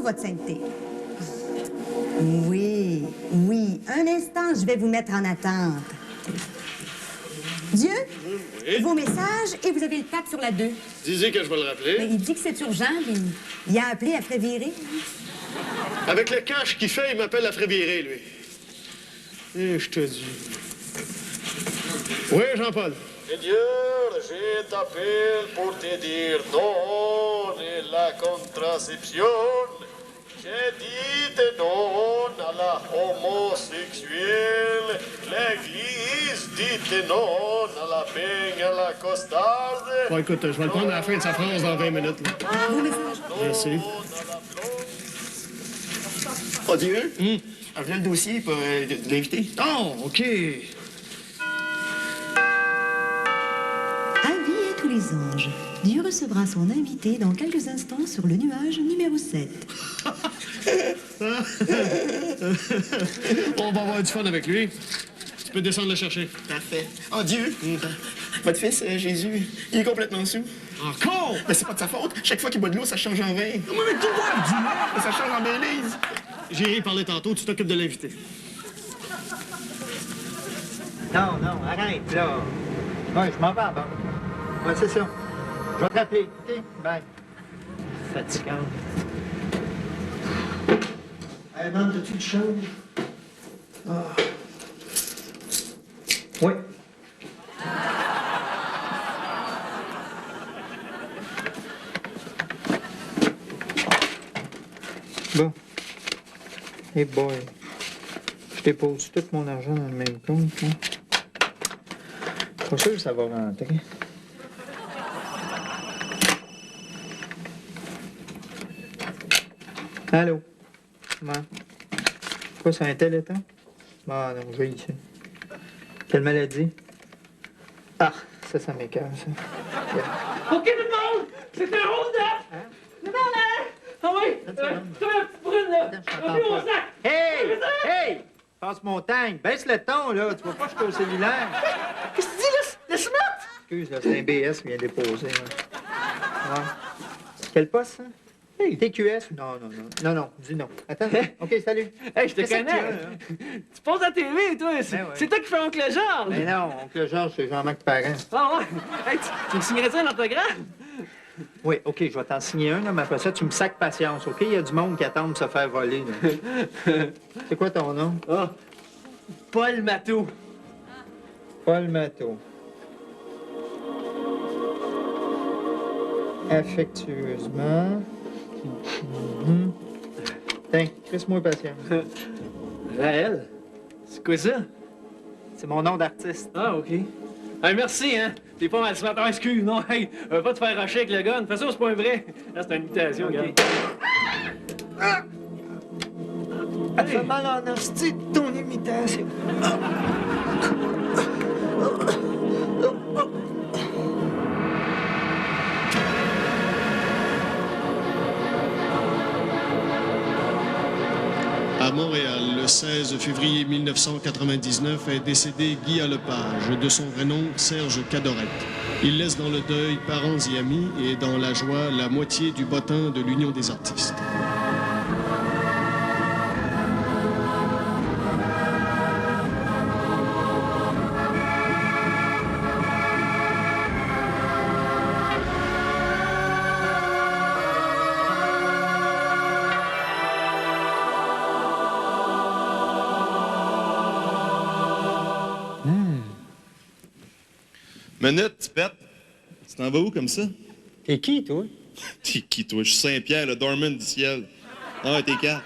votre sainteté. Oui, oui. Un instant, je vais vous mettre en attente. Dieu, Oui. vos messages, et vous avez le pape sur la 2. Disez que je vais le rappeler. Mais il dit que c'est urgent, puis il a appelé après virer. Avec le cash qu'il fait, il m'appelle à Fréviré, lui. Et je te dis. Oui, Jean-Paul. Seigneur, je t'appelle pour te dire non à la contraception. J'ai dit non à la homosexuelle. L'Église dit non à la peigne à la costade. Bon, écoute, je vais le prendre à la fin de sa phrase dans 20 minutes. Là. Vos messages. Merci. Oh Dieu, voilà le dossier pour l'invité. Oh, OK. Avis à tous les anges. Dieu recevra son invité dans quelques instants sur le nuage numéro 7. On va avoir du fun avec lui. Tu peux descendre le chercher. Parfait. Oh Dieu, votre fils, Jésus, il est complètement sous. Encore? Mais c'est pas de sa faute. Chaque fois qu'il boit de l'eau, ça change en vin. Mais tu vois, dis-moi. Ça change en Baileys. J'irai y parler tantôt, tu t'occupes de l'invité. Non, non, arrête, là. Ouais, je m'en vais, bon. Ouais, c'est ça. Je vais te rappeler, OK? Bye. Fatigant. Hey, man, t'as-tu du change? Ah. Oui. Bon. Hey boy. Je dépose tout mon argent dans le même compte, hein. Pas sûr que ça va rentrer. Allô? Comment? Quoi, c'est un téléthon? Ah non, je vais ici. Quelle maladie? Ah, ça m'écoeure, ça. Yeah. OK, tout le monde! C'est un hold-up! Hein? C'est dans l'air! Ah oui! Comme la petite brune, là! Remplis mon sac! Hey! Hey! Passe mon tank. Baisse le ton, là. Tu vois pas que je suis au cellulaire. Qu'est-ce que tu dis, là? Laisse-moi! Excuse, là, c'est un BS qui vient déposer, là. Ouais. Quel poste, ça? Hey. TQS? Non, non, non. Non, non, dis non. Attends. OK, salut. Hey, je te Qu'est-ce que connais! tu as, là? Tu poses à la télé, toi! C'est Ben ouais. c'est toi qui fais Oncle Georges! Mais non, oncle Georges, c'est Jean-Marc Parent. Ah ouais! Hey, tu me signerais-tu un autographe? Oui, OK, je vais t'en signer un, là, mais après ça, tu me sacs patience, OK? Il y a du monde qui attend de se faire voler, là. C'est quoi ton nom? Ah! Paul Matteau. Paul Matteau. Affectueusement. Tiens, crisse-moi patience. Raël? C'est quoi ça? C'est mon nom d'artiste. Ah, OK. Hey, merci, hein? T'es pas mal smart. Ah, excuse, non, hey, pas te faire rusher avec le gun. De toute façon, c'est pas un vrai. Là, c'est une imitation, OK. regarde. Elle fait mal en hostie de ton imitation. À Montréal, le 16 février 1999, est décédé Guy Lepage, de son vrai nom Serge Cadorette. Il laisse dans le deuil parents et amis et dans la joie la moitié du bottin de l'Union des artistes. Minute, tu pètes. Tu t'en vas où comme ça? T'es qui, toi? T'es qui, toi? Je suis Saint-Pierre, le dormant du ciel. Ah, t'es quatre.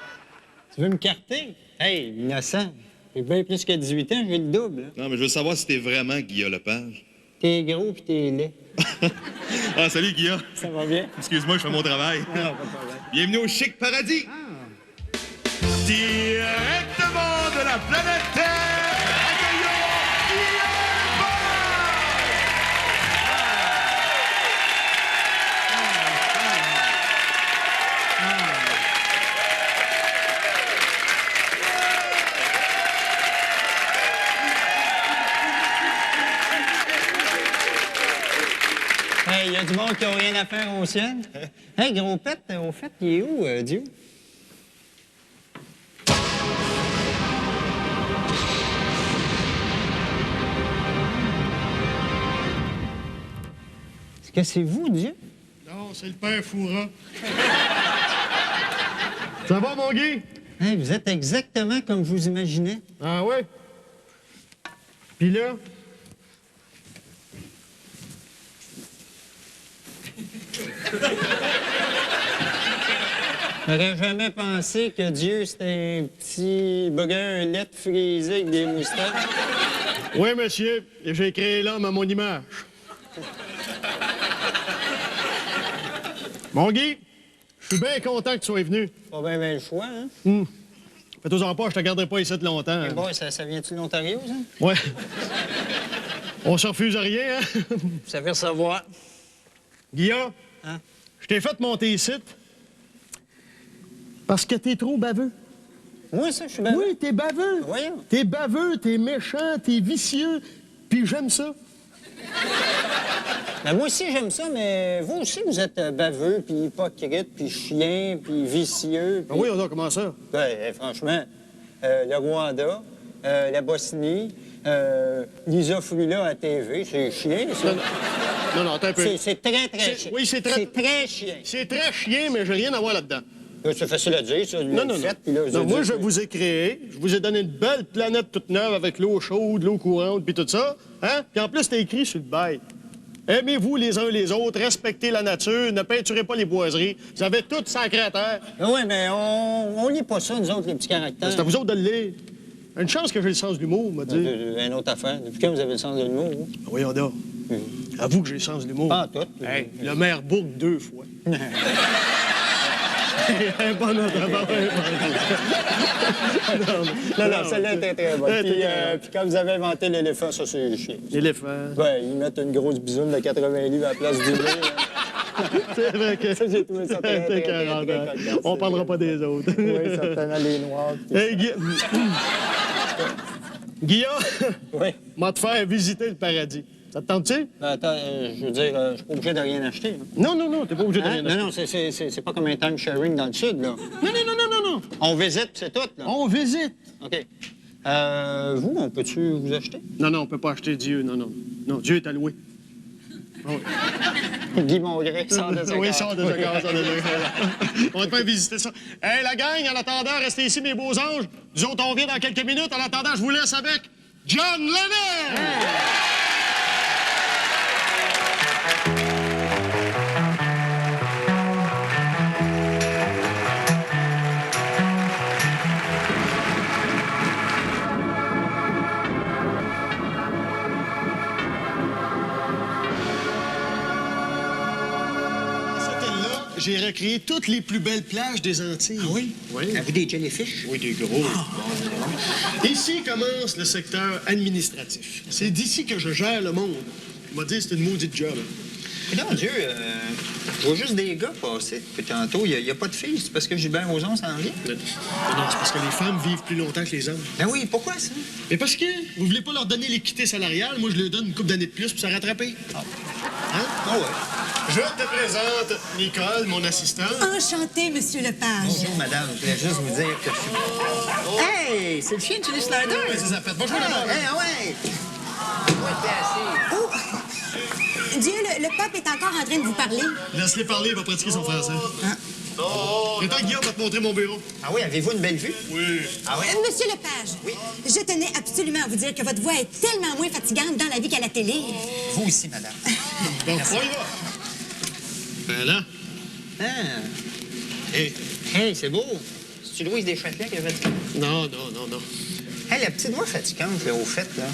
Tu veux me carter? Hey, innocent. J'ai bien plus que 18 ans, j'ai le double. Là. Non, mais je veux savoir si t'es vraiment Guillaume Lepage. T'es gros pis t'es laid. Ah, salut, Guillaume. Ça va bien? Excuse-moi, je fais mon travail. Non, pas de problème. Bienvenue au Chic Paradis. Directement de la planète Terre, accueillons Guillaume Hey, y a du monde qui a rien à faire au ciel. Hey, gros pet, au fait, il est où, Dieu? Que c'est vous, Dieu? Non, c'est le père Foura. Ça va, mon Guy? Hein, vous êtes exactement comme je vous imaginais. Ah ouais? Puis là? J'aurais jamais pensé que Dieu, c'était un petit bugueur lettre frisé avec des moustaches. Oui, monsieur. Et j'ai créé l'homme à mon image. Mon Guy, je suis bien content que tu sois venu. Pas bien le choix, hein? Fais-toi-en pas, je te garderai pas ici longtemps. Eh boy, ça vient-tu de l'Ontario, ça? Ouais. On se refuse à rien, hein? Vous savez recevoir. Guillaume, Hein? je t'ai fait monter ici parce que t'es trop baveux. Moi, ça, je suis bien. Oui, t'es baveux. Voyons. T'es baveux, t'es méchant, t'es vicieux, puis j'aime ça. Ben, moi aussi, j'aime ça, mais vous aussi, vous êtes baveux, puis hypocrite, puis chien, puis vicieux. Ben Puis... oui, on a comment ça? Ben, franchement, le Rwanda, la Bosnie, Lisa Frula à TV, c'est chien, ça. Non, attends un peu. C'est très, très chien. Oui, c'est très... C'est très chien. C'est très chien, mais j'ai rien à voir là-dedans. C'est facile à dire, ça. Non. Non, moi, je vous ai créé, je vous ai donné une belle planète toute neuve avec l'eau chaude, l'eau courante, puis tout ça. Hein? Puis en plus, c'est écrit sur le bail. Aimez-vous les uns les autres, respectez la nature, ne peinturez pas les boiseries. Vous avez tout sacré à terre. Oui, mais on lit pas ça, nous autres, les petits caractères. C'est à vous autres de le lire. Une chance que j'ai le sens de l'humour, m'a dit. Une autre affaire. Depuis quand vous avez le sens de l'humour, vous? Oui, on a. Avoue que j'ai le sens de l'humour. Pas tout. Hey, le maire Bourg 2 fois. Bon, non, celle-là était très bonne. Puis quand vous avez inventé l'éléphant, ça, c'est chien. L'éléphant. Ouais, ils mettent une grosse bisoune de 80 livres à la place du nez. C'est vrai que Ça, j'ai trouvé ça très, très, très, très cocasse. On parlera pas des autres. Oui, certainement, les noirs. Hey, Guillaume, Oui. m'a te faire visiter le paradis. Ça te tente-tu? Attends, je veux dire, je suis pas obligé de rien acheter. Là. Non, t'es pas obligé de Hein? rien Non, acheter. non, c'est pas comme un time sharing dans le sud, là. Non. On visite, puis c'est tout, là. On visite. OK. Vous, on peut-tu vous acheter? Non, on peut pas acheter Dieu, non. Non, Dieu est alloué. Guy Mongrain, sort de sa Oui, case. sort de sa case. On va te faire visiter ça. Hey, la gang, en attendant, restez ici, mes beaux anges. Nous autres, on vient dans quelques minutes. En attendant, je vous laisse avec John Lennon! J'ai recréé toutes les plus belles plages des Antilles. Ah oui? Oui. Avez-vous des jellyfish? Oui, des gros. Ici commence le secteur administratif. C'est d'ici que je gère le monde. On m'a dit que c'est une maudite job. Non, Dieu, je vois juste des gars passer. Puis tantôt, il n'y a pas de filles. C'est parce que Gilbert Rozon s'en vient? Non, c'est parce que les femmes vivent plus longtemps que les hommes. Ben oui, pourquoi ça? Mais parce que vous voulez pas leur donner l'équité salariale, moi je leur donne une couple d'années de plus pour se rattraper. Hein? Ah ouais. Je te présente Nicole, mon assistante. Enchanté, Monsieur Lepage. Bonjour, madame. Je voulais juste vous dire que je suis... Hey, c'est le chien de Julie Slider! Oui, c'est ça fait. Bonjour, d'abord. Ouais! Dieu, le pape est encore en train de vous parler. Laisse-les parler, il va pratiquer son français. Attends, Guillaume va te montrer mon bureau. Ah oui, avez-vous une belle vue? Oui. Ah ouais? Monsieur Lepage, je tenais absolument à vous dire que votre voix est tellement moins fatigante dans la vie qu'à la télé. Vous aussi, madame. Bon, on y va. Ben là. Ah. Hey. Hey, c'est beau. C'est-tu Louise Deschâtelet qui a fait ça? Non. Hey, la petite voix fatigante, là, au fait, là.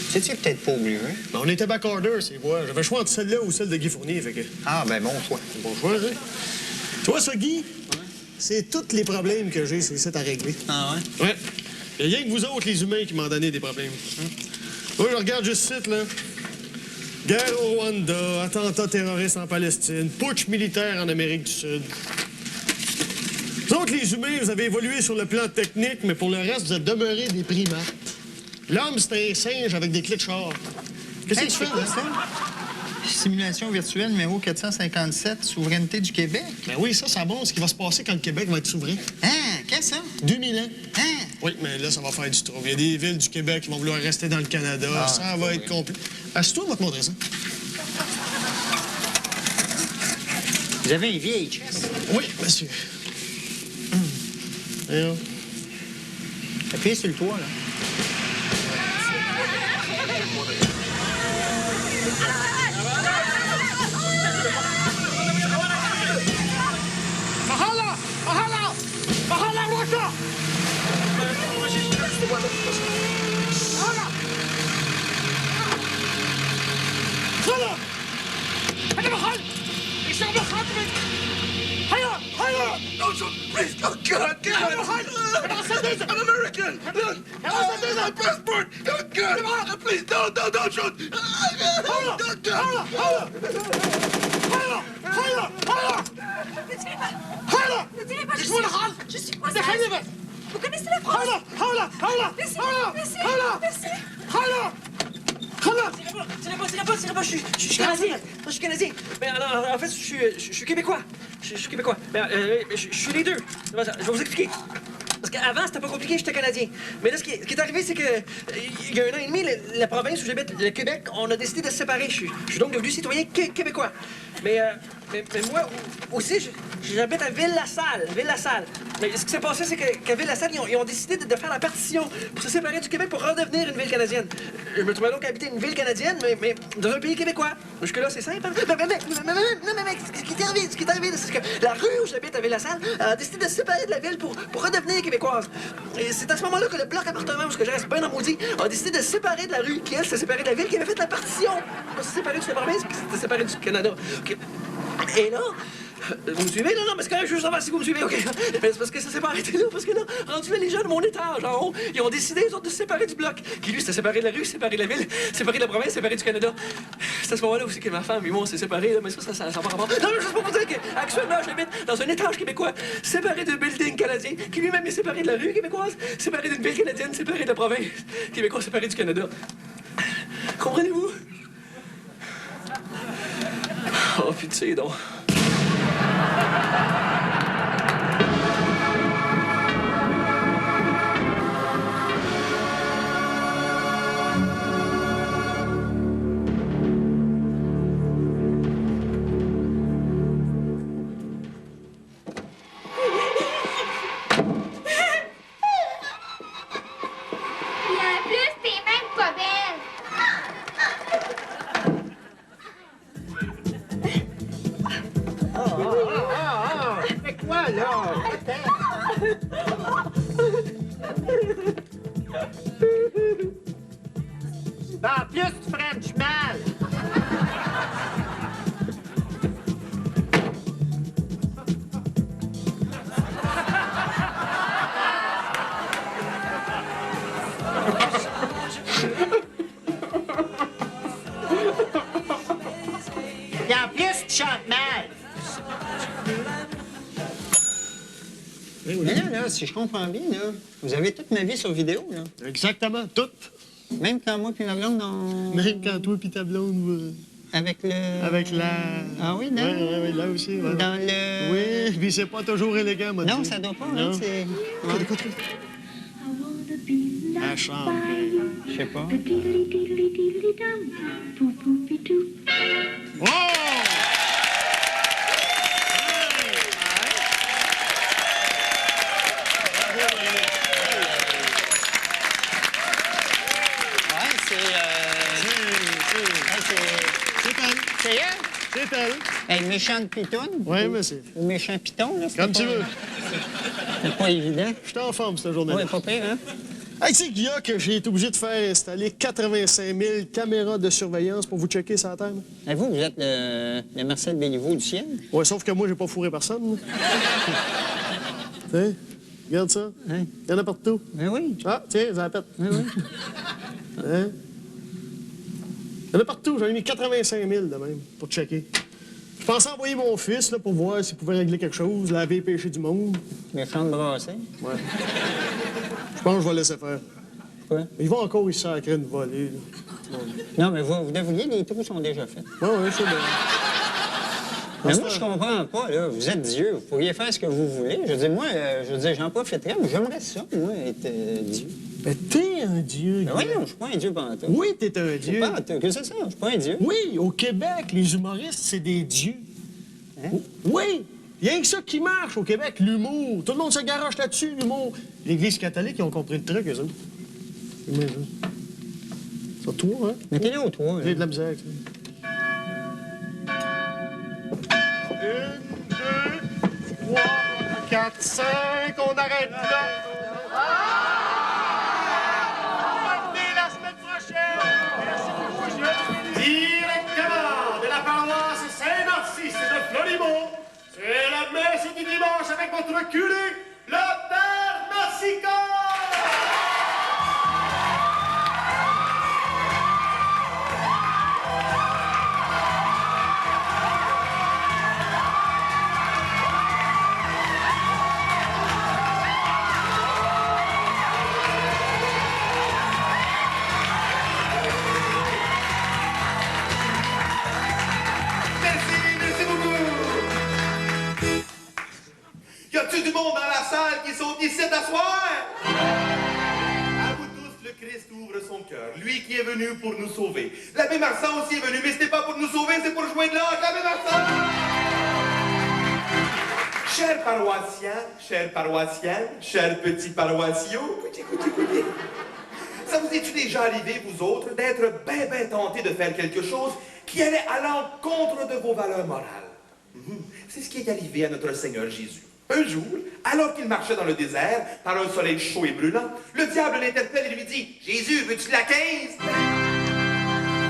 C'est-tu peut-être pas obligé? Ben, on était back-order, ces voix. J'avais le choix entre celle-là ou celle de Guy Fournier, fait que... Ah, ben bon choix. Bon choix, hein? Tu vois, ça, Guy, c'est tous les problèmes que j'ai, c'est ça à régler. Ah ouais? Ouais. Il y a rien que vous autres, les humains, qui m'en donné des problèmes. Moi, je regarde juste ici, là. Guerre au Rwanda, attentats terroristes en Palestine, putsch militaire en Amérique du Sud. Vous autres, les humains, vous avez évolué sur le plan technique, mais pour le reste, vous êtes demeurés des primates. L'homme, c'est un singe avec des clés de char. Qu'est-ce que tu fais, là? ça? Simulation virtuelle numéro 457, souveraineté du Québec. Ben oui, ça bon, ce qui va se passer quand le Québec va être souverain. Hein? Qu'est-ce que ça? 2000 ans. Hein? Oui, mais là, ça va faire du trouble. Il y a des villes du Québec qui vont vouloir rester dans le Canada. Ça va être compliqué. Assieds-toi, on va te montrer ça. Vous avez un VHS? Oui, monsieur. Voyons. Appuyez sur le toit, là. Please, oh God, God! I'm American! Look! My passport! Oh God! Please, don't shoot! Je suis pas Vous connaissez la France? Tirez pas, je suis canadien. Je suis canadien. Mais alors, en fait, je suis québécois. Je suis québécois. Mais je suis les deux. Je vais vous expliquer. Parce qu'avant, c'était pas compliqué, j'étais canadien. Mais là, ce qui est arrivé, c'est que il y a 1 an et demi, la province où j'habite, le Québec, on a décidé de se séparer. Je suis donc devenu citoyen québécois. Mais moi aussi, j'habite à Ville-la-Salle. Mais ce qui s'est passé, c'est qu'à Ville-la-Salle, ils ont décidé de faire la partition pour se séparer du Québec pour redevenir une ville canadienne. Je me trouvais donc habiter une ville canadienne, mais dans un pays québécois. Jusque-là, c'est simple. Hein? Mais ce qui est arrivé, c'est que la rue où j'habite à Ville-la-Salle a décidé de se séparer de la ville pour redevenir québécoise. Et c'est à ce moment-là que le bloc appartement, où je reste bien en maudit, a décidé de se séparer de la rue qui, elle, s'est séparée de la ville qui avait fait la partition. On s'est séparé de la province qui s'était séparée du Canada. Okay. Et là, vous me suivez? Non, mais c'est quand même juste savoir si vous me suivez, OK? Mais c'est parce que ça s'est pas arrêté là, parce que là, rendu là, les gens de mon étage en haut, ils ont décidé, eux autres, de se séparer du bloc, qui, lui, s'était séparé de la rue, séparé de la ville, séparé de la province, séparé du Canada. C'est à ce moment-là aussi que ma femme et moi, on s'est séparés, là, mais ça va rapport. Non, mais juste pour vous dire qu'actuellement, j'habite dans un étage québécois, séparé d'un building canadien, qui lui-même est séparé de la rue québécoise, séparé d'une ville canadienne, séparé de la province québécoise, séparé du Canada. Comprenez-vous? Oh, pitié, donc. En plus, tu French mal! Et en plus, tu chantes mal! Mais là, si je comprends bien, là, vous avez toute ma vie sur vidéo, là. Exactement, toute. Même quand moi puis ma blonde, on... Même quand toi et ta blonde... Avec le... Avec la... Ah oui, non? Oui, là aussi. Ouais. Dans le... Oui, puis c'est pas toujours élégant, moi. Non, ça doit pas, hein, c'est... Écoute. Elle chante. Je sais pas. Wow! C'est elle? C'est elle. Elle méchante pitoune? Oui, monsieur. Ou méchant piton, là? Comme tu veux. C'est pas évident. Je suis en forme, cette journée-là. Oui, pas pire, hein? Hey, tu sais, Guilla, que j'ai été obligé de faire installer 85 000 caméras de surveillance pour vous checker sur la terre. Et vous êtes le Marcel Béliveau du ciel? Oui, sauf que moi, j'ai pas fourré personne. Tiens, regarde ça. Hein? Il y en a partout. Ben oui. Ah, tiens, ça pète. Ben oui. Hein? Il y en a partout. J'en ai mis 85 000 de même pour checker. Je pensais envoyer mon fils là, pour voir s'il pouvait régler quelque chose, laver les péchés du monde. Méchante brassée. Ouais. Je pense que je vais laisser faire. Quoi? Ils vont encore y sacrer une volée. Là. Non, mais vous devriez, les trous sont déjà faits. Ouais, c'est bien. Mais moi, je comprends pas, là. Vous êtes Dieu. Vous pourriez faire ce que vous voulez. Je veux dire, moi, j'en profiterais, mais j'aimerais ça, moi, être Dieu. Ben, t'es un dieu. Ben oui, non, je suis pas un Dieu pantoute. Oui, t'es un dieu. Pas, que c'est ça? Je suis pas un Dieu. Oui, au Québec, les humoristes, c'est des dieux. Oui! Rien que ça qui marche au Québec, l'humour. Tout le monde se garoche là-dessus, l'humour. L'Église catholique, ils ont compris le truc, eux autres. Oui, ça. C'est toi, hein? Mais t'es là ou toi? J'ai de la misère avec ça. 1, 2, 3, 4, 5, on arrête là. La semaine prochaine. Merci beaucoup, directement de la paroisse Saint-Narcisse de Floribond. C'est la messe du dimanche avec votre curé, le Père Massica. Y a-tu du monde dans la salle qui sont ici d'asseoir? À vous tous, le Christ ouvre son cœur. Lui qui est venu pour nous sauver. L'abbé Marsan aussi est venu, mais ce n'est pas pour nous sauver, c'est pour jouer de l'orgue. L'abbé Marsan! Chers paroissiens, chers petits paroissiaux, écoutez. Ça vous est-tu déjà arrivé, vous autres, d'être ben tentés de faire quelque chose qui allait à l'encontre de vos valeurs morales? C'est ce qui est arrivé à notre Seigneur Jésus. Un jour, alors qu'il marchait dans le désert, par un soleil chaud et brûlant, le diable l'interpelle et lui dit « Jésus, veux-tu de la 15 ?»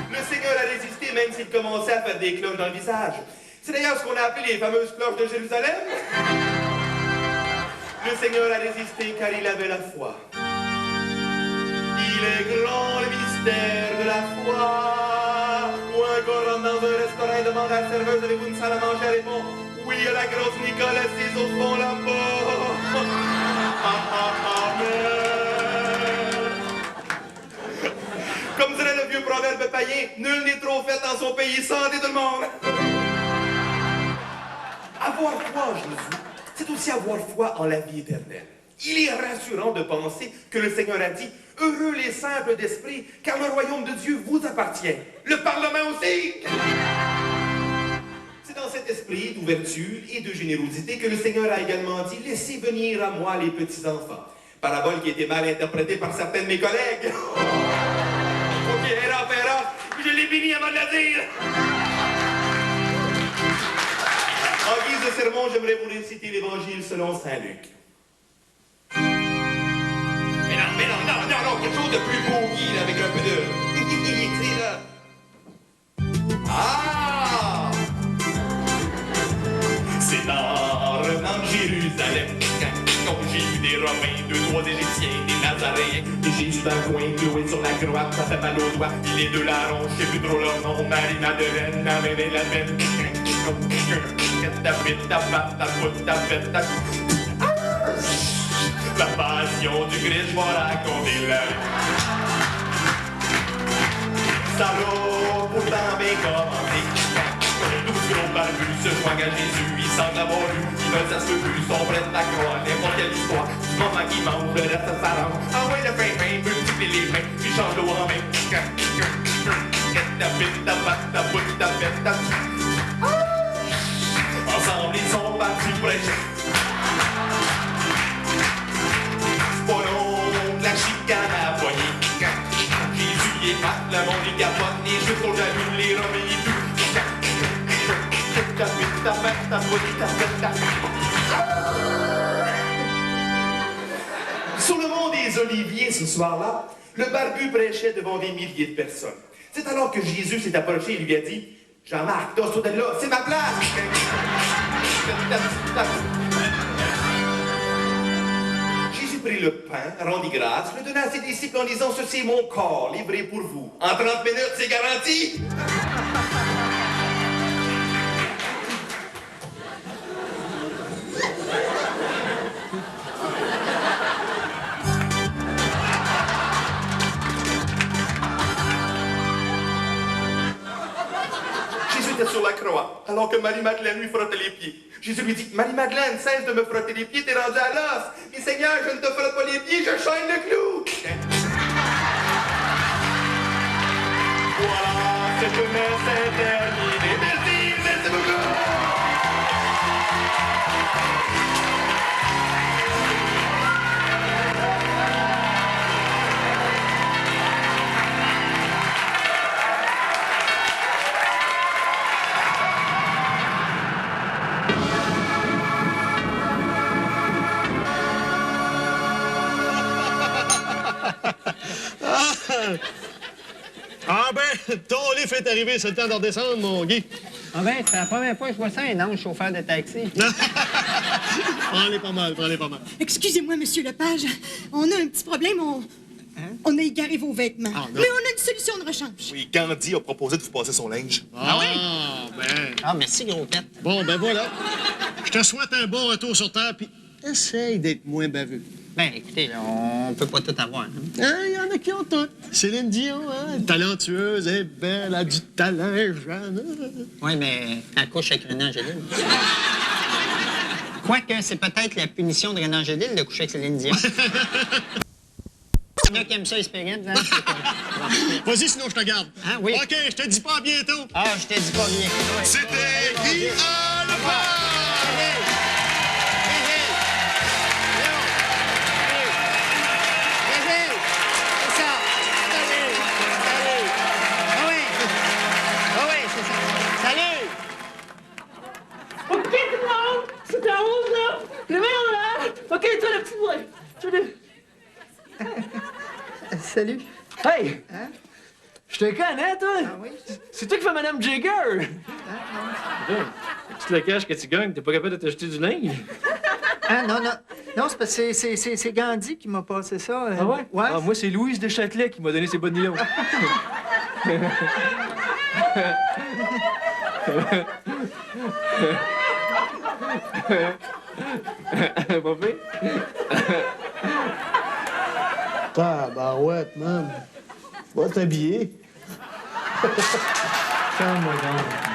Le Seigneur a résisté même s'il commençait à faire des cloches dans le visage. C'est d'ailleurs ce qu'on a appelé les fameuses cloches de Jérusalem. Le Seigneur a résisté car il avait la foi. Il est grand le mystère de la foi. Ou encore rentre dans un restaurant et demande à la serveuse, avez-vous une salle à manger? Elle répond, oui, à la grosse Nicole assise au fond là-bas. Comme dirait le vieux proverbe païen, nul n'est trop fait dans son pays, santé tout le monde. Avoir foi en Jésus, c'est aussi avoir foi en la vie éternelle. Il est rassurant de penser que le Seigneur a dit « Heureux les simples d'esprit, car le royaume de Dieu vous appartient. » Le Parlement aussi! C'est dans cet esprit d'ouverture et de générosité que le Seigneur a également dit « Laissez venir à moi les petits-enfants. » Parabole qui a été mal interprétée par certains de mes collègues. Ok, era, je l'ai fini avant de la dire. En guise de sermon, j'aimerais vous réciter l'Évangile selon Saint Luc. Mais non, quelque chose de plus boogie, là, avec un peu de... Tu sais, là. Ah! C'est en revenant de Jérusalem, quand j'ai vu des Romains, 2, 3 Égyptiens, des Nazaréens, des Jésus d'un coin, cloué sur la croix, ça fait mal aux doigts, il est de la ronge, je sais plus trop leur nom, Marie-Madeleine, la même et la même. La passion du Christ, je vais raconter la salaud, pourtant bien commenté. Le 12 gros barbu se joignent à Jésus, ils semblent avoir eu, ils veulent ça se peut plus, sont prêts à croire n'importe quelle histoire. Du moment qu'ils mangent, le reste ça s'arrange. Ah ouais, le pain, multiplie les mains, puis change l'eau en main. Ensemble, ils sont partis prêcher. C'est pas long, la chicane à la poignée. Jésus y est pas, le monde y capote, les jeux trop jaloux, les Romains y tuent. Sur le mont des Oliviers, ce soir-là, le barbu prêchait devant des milliers de personnes. C'est alors que Jésus s'est approché et lui a dit « Jean-Marc, tosse-toi de là, c'est ma place! » Jésus prit le pain, rendit grâce, le donna à ses disciples en disant « Ceci est mon corps, livré pour vous. En 30 minutes, c'est garanti! » Sur la croix, alors que Marie-Madeleine lui frottait les pieds. Jésus lui dit, Marie-Madeleine, cesse de me frotter les pieds, t'es rendu à l'os. Mais Seigneur, je ne te frotte pas les pieds, je chaîne le clou. Voilà, cette messe est terminée. Merci beaucoup. Ah ben, ton livre est arrivé, c'est le temps de redescendre, mon Guy. Ah ben, c'est la première fois que je vois ça, un ange chauffeur de taxi. Prends-les pas mal, prends-les pas mal. Excusez-moi, Monsieur Lepage. On a un petit problème. On a égaré vos vêtements. Ah, non. Mais on a une solution de rechange. Oui, Gandhi a proposé de vous passer son linge. Ah oui? Ben... Ah, merci, gros pet. Bon, ben voilà. Je te souhaite un bon retour sur Terre, puis essaye d'être moins baveux. Ben, écoutez, là, on peut pas tout avoir. Hein? Il y en a qui ont tout. Céline Dion, hein, talentueuse, elle est belle, elle a du talent, elle est jeune. Oui, mais elle couche avec René Angélil. Quoique, c'est peut-être la punition de René Angélil de coucher avec Céline Dion. Il y en a qui aiment ça, espérer, hein? Vas-y, sinon je te garde. Ah, oui. OK, je te dis pas à bientôt. Ah, je te dis pas bien. C'était Guy à Lepage! OK, tout le monde! C'est en haut, là! Le merde, là! OK, toi, le petit boy! Salut. Hey! Hein? Je te connais, toi! Ah oui? C'est toi qui fais Madame Jagger! Tu te le caches que tu gagnes, t'es pas capable de t'acheter du linge? Ah, non, non. Non, c'est parce que c'est Gandhi qui m'a passé ça. Ah ouais? Ouais. Ah, moi, c'est Louise de Châtelet qui m'a donné ses bonnes nylons. Pas fait? Tabarouette, man. Va t'habiller. Calme-moi donc.